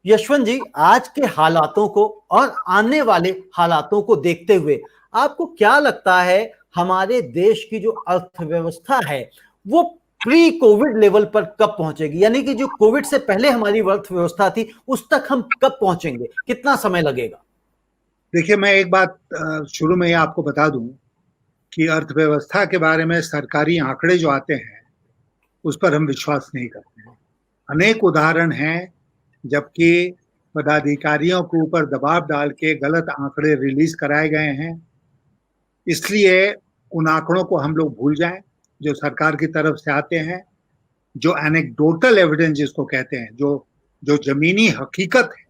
यशवंत जी, आज के हालातों को और आने वाले हालातों को देखते हुए आपको क्या लगता है, हमारे देश की जो अर्थव्यवस्था है वो प्री कोविड लेवल पर कब पहुंचेगी? यानी कि जो कोविड से पहले हमारी अर्थव्यवस्था थी उस तक हम कब पहुंचेंगे, कितना समय लगेगा? देखिए, मैं एक बात शुरू में ही आपको बता दूं कि अर्थव्यवस्था के बारे में सरकारी आंकड़े जो आते हैं उस पर हम विश्वास नहीं करते हैं। अनेक उदाहरण हैं जबकि पदाधिकारियों के ऊपर दबाव डाल के गलत आंकड़े रिलीज कराए गए हैं। इसलिए उन आंकड़ों को हम लोग भूल जाएं जो सरकार की तरफ से आते हैं, जो एनेक्डोटल एविडेंस जिसको कहते हैं, जो जो जमीनी हकीकत है।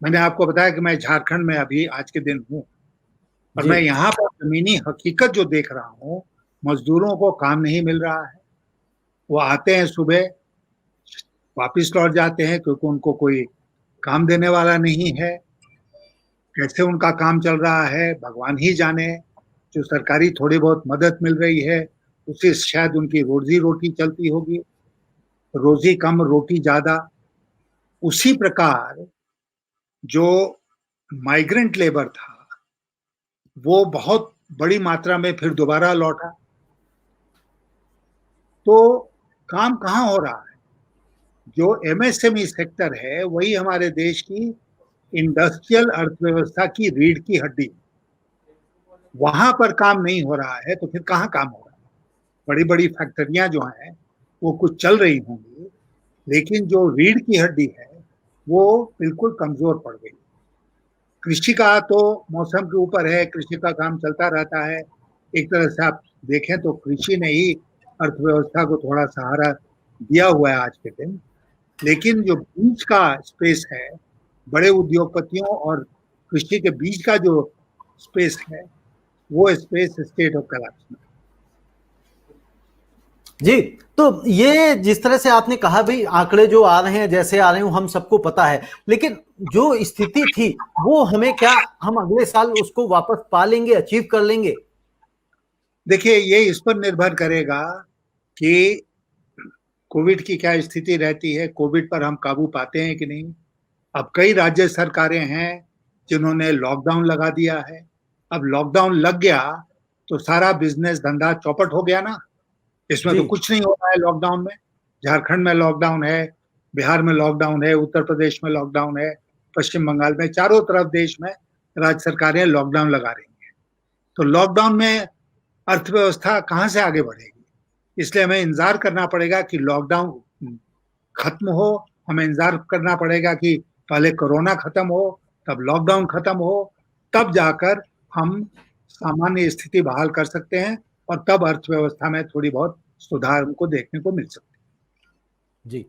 मैंने आपको बताया कि मैं झारखंड में अभी आज के दिन हूँ और जी। मैं यहाँ पर जमीनी हकीकत जो देख रहा हूँ, मजदूरों को काम नहीं मिल रहा है। वो आते हैं सुबह, वापिस लौट जाते हैं क्योंकि उनको कोई काम देने वाला नहीं है। कैसे उनका काम चल रहा है भगवान ही जाने। जो सरकारी थोड़ी बहुत मदद मिल रही है उससे शायद उनकी रोजी रोटी चलती होगी। रोजी कम रोटी ज्यादा। उसी प्रकार जो माइग्रेंट लेबर था वो बहुत बड़ी मात्रा में फिर दोबारा लौटा। तो काम कहाँ हो रहा है? जो एमएसएमई सेक्टर है वही हमारे देश की इंडस्ट्रियल अर्थव्यवस्था की रीढ़ की हड्डी। वहां पर काम नहीं हो रहा है तो फिर कहाँ काम हो रहा है? बड़ी बड़ी फैक्ट्रियां जो हैं वो कुछ चल रही होंगी, लेकिन जो रीढ़ की हड्डी है वो बिल्कुल कमजोर पड़ गई। कृषि का तो मौसम के ऊपर है, कृषि का काम चलता रहता है। एक तरह से आप देखें तो कृषि ने ही अर्थव्यवस्था को थोड़ा सहारा दिया हुआ है आज के दिन। लेकिन जो बीच का स्पेस है, बड़े उद्योगपतियों और कृषि के बीच का जो स्पेस है, वो स्पेस स्टेट ऑफ कोलैप्स में। जी, तो ये जिस तरह से आपने कहा भाई, आंकड़े जो आ रहे हैं जैसे आ रहे हैं हम सबको पता है, लेकिन जो स्थिति थी वो हमें क्या, हम अगले साल उसको वापस पा लेंगे, अचीव कर लेंगे? देखिए, ये इस पर निर्भर करेगा कि कोविड की क्या स्थिति रहती है, कोविड पर हम काबू पाते हैं कि नहीं। अब कई राज्य सरकारें हैं जिन्होंने लॉकडाउन लगा दिया है। अब लॉकडाउन लग गया तो सारा बिजनेस धंधा चौपट हो गया ना। इसमें जी। तो कुछ नहीं हो रहा है लॉकडाउन में। झारखंड में लॉकडाउन है, बिहार में लॉकडाउन है, उत्तर प्रदेश में लॉकडाउन है, पश्चिम बंगाल में, चारों तरफ देश में राज्य सरकारें लॉकडाउन लगा रही हैं। तो लॉकडाउन में अर्थव्यवस्था कहाँ से आगे बढ़ेगी? इसलिए हमें इंतजार करना पड़ेगा कि लॉकडाउन खत्म हो। हमें इंतजार करना पड़ेगा कि पहले कोरोना खत्म हो, तब लॉकडाउन खत्म हो, तब जाकर हम सामान्य स्थिति बहाल कर सकते हैं और तब अर्थव्यवस्था में थोड़ी बहुत सुधार हमको देखने को मिल सकता है। जी।